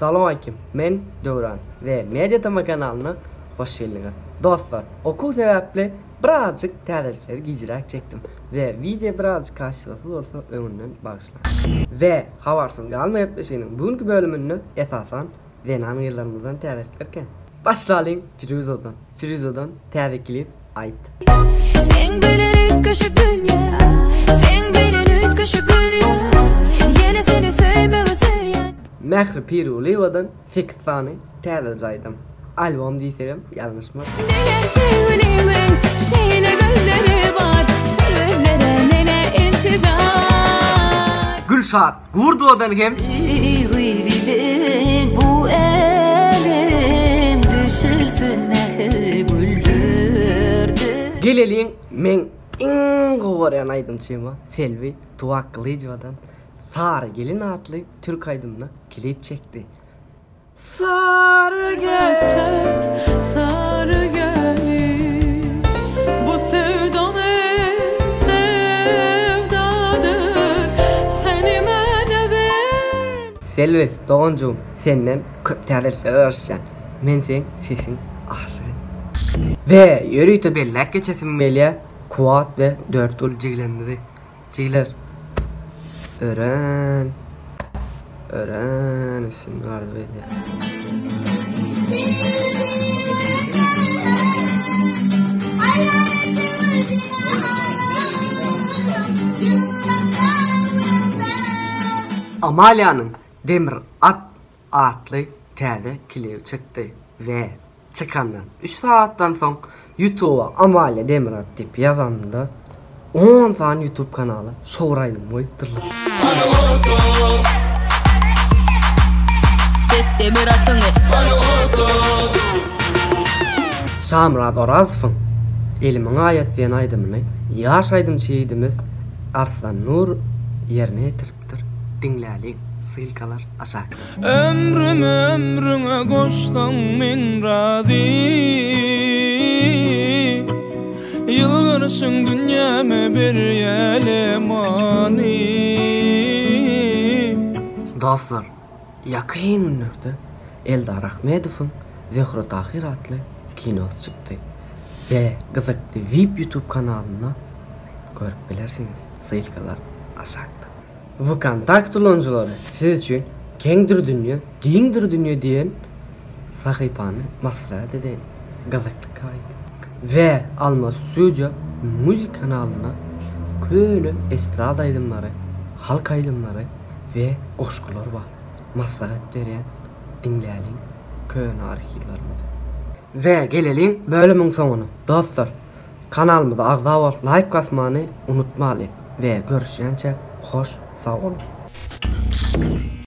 Assalamualaikum. Men Döwran ve Mediatama kanalyna hoş geldiniz. Dostlar, okul sebäpli birazcık täzelikleri gijirek çektim ve video birazcık karşılasız olsa öňünden bagşlaýan. Ve habarsız galmaýyp işiniň bugünkü bölümini esasan Renan ýyllarymyzdan täzeliklerken başlaýyn Firuzodan täzeklip aýt. Sen bilen ütköşü dünya, sen bilen ütköşü gülya, yine seni sevmeli söyleyen. Mehri Pirulivadan 8 sany täze jaýdym. Albom diýsem ýalňyşmy? Neler sevgilimin şeyle gözleri var, şereflere nene intizar. Gülşat Gurdowadan hem Uyurilin bu elim düşürsün nehir güldürdü. Geleliň men iň gowran aýdymçyma Selvi Tuwaklyjywadan Sarı Gelin adly türk aýdymyna klip çekdi. Sarı Gözler sarı gelin, bu sevdan sevdadır, seni mene ver. Selvi Doğancuğum, senden köp täzelikler arşan. Men sen sesin aşığı. Ve yürüyte bellek geçesim belye Kuat ve 4 ul jiglenmedi. Jigler ören üstün gardı bedi. Amalia'nın Demir At adlı täze klip çıktı ve çıkandan 3 saattan soň YouTube'a Amalia Demir At dip ýazanda 10 sany YouTube kanaly şowraýdym boýupdyrlar. Demir atını Şamrat Orazowyň Elimiň aýat diýen aýdymyny ýaş aýdymçyýdymyz Arslan Nur ýerine ýetiripdir. Dinlälik sylkalar aşakda. Ömrüňe goşsaň men razy, ýylgyrsyn dünýäme berýäle many. Dostlar, ýakyn ünlükde Eldar Ahmedowyň Zöhre Tahir adly kinosy çykdy. Ve gyzykly VIP YouTube kanalyna görüp bilersiňiz. Sylkalar aşakda. Vkontakt ulanjylary siz üçin Kengdir dünýä, giňdir dünýä diýen sahypany maslahat eden gyzykly kaýdy. Ve Almas Studio müzik kanalyna köýle estrada aýdymlary, halk aýdymlary ve goşgular bar. Maslahat berýän dinläliň köýne arhivlerimiz. Ve geleliň bölümiň soňuna. Dostlar, kanalymyza agza bolup like basmany unutmaly ve görüşýänçe hoş, sag olun.